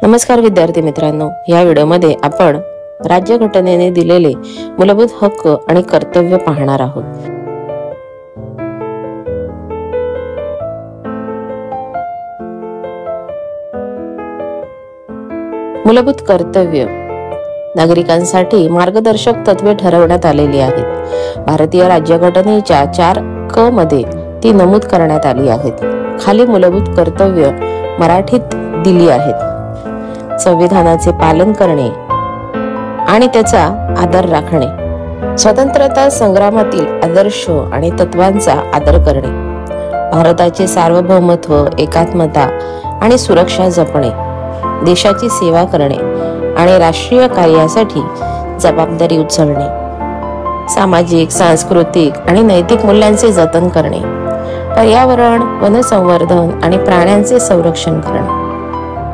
नमस्कार विद्यार्थी मित्रांनो, या व्हिडिओमध्ये आपण राज्यघटनेने दिलेले मूलभूत हक्क आणि कर्तव्य पाहणार आहोत। मूलभूत कर्तव्य नागरिकांसाठी मार्गदर्शक तत्त्वे ठरवण्यात आलेली आहेत। भारतीय राज्यघटनेच्या 4 क मध्ये ती नमूद करण्यात आली आहेत। खाली मूलभूत कर्तव्य मराठीत दिली आहेत। संविधानाचे पालन करणे आणि त्याचा आदर राखणे, स्वतंत्रता संग्रामातील आदर्श आणि तत्वांचा आदर करणे, भारताचे सार्वभौमत्व, एकात्मता आणि सुरक्षा जपणे, देशाची सेवा करणे आणि राष्ट्रीय कार्यासाठी जबाबदारी उचलणे, सामाजिक, सांस्कृतिक आणि नैतिक मूल्यांचे जतन करणे, पर्यावरण, वनसंवर्धन आणि प्राण्यांचे संरक्षण करणे,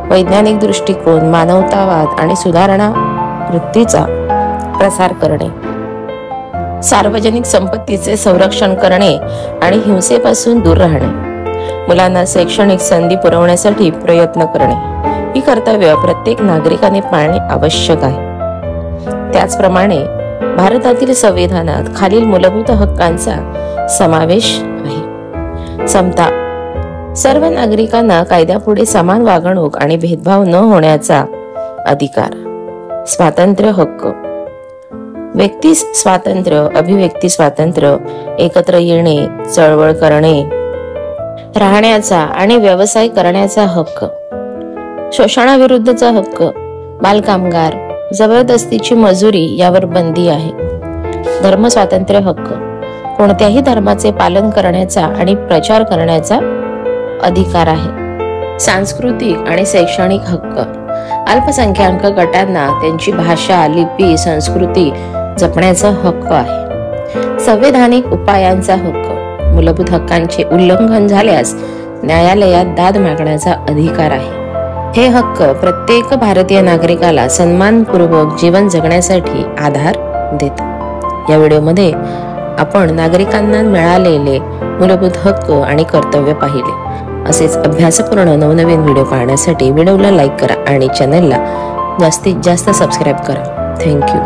वैज्ञानिक दृष्टिकोन, मानवतावाद आणि सुधारणा वृत्तीचा प्रसार करणे, सार्वजनिक संपत्तीचे संरक्षण करणे आणि हिंसेपासून दूर राहणे, मुलांना शैक्षणिक संधी पुरवण्यासाठी प्रयत्न करणे, ही कर्तव्य प्रत्येक नागरिकाने पाळणे आवश्यक आहे। त्याचप्रमाणे भारतातील संविधानात खालील मूलभूत हक्कांचा समावेश आहे। समता, सर्व नागरिकांना कायद्यापुढे समान वागणूक आणि भेदभाव न होण्याचा अधिकार। स्वातंत्र्य हक्क, व्यक्ती स्वातंत्र्य, अभिव्यक्ती स्वातंत्र्य, एकत्र येणे, चळवळ करणे, राहण्याचा आणि व्यवसाय करण्याचा हक्क। शोषणाविरुद्धचा हक्क, बालकामगार, जबरदस्तीची मजुरी यावर बंदी आहे। धर्म स्वातंत्र्य हक्क, कोणत्याही धर्माचे पालन करण्याचा आणि प्रचार करण्याचा अधिकार आहे। सांस्कृतिक आणि शैक्षणिक हक्क, अल्पसंख्याक गटांना त्यांची भाषा, लिपी, संस्कृती जपण्याचा हक्क आहे। संवैधानिक उपायांचा हक्क, मूलभूत हक्कांचे उल्लंघन झाल्यास न्यायालयात दाद मागण्याचा अधिकार आहे। हे हक्क प्रत्येक भारतीय नागरिकाला सन्मानपूर्वक जीवन जगण्यासाठी आधार देतात। या व्हिडिओमध्ये आपण नागरिकांना मिळालेले मूलभूत हक्क आणि कर्तव्य पाहिले। असेच अभ्यासपूर्ण नवनवीन व्हिडिओ पाहण्यासाठी व्हिडिओला लाईक करा आणि चॅनलला जास्तीत जास्त सबस्क्राईब करा। थँक्यू।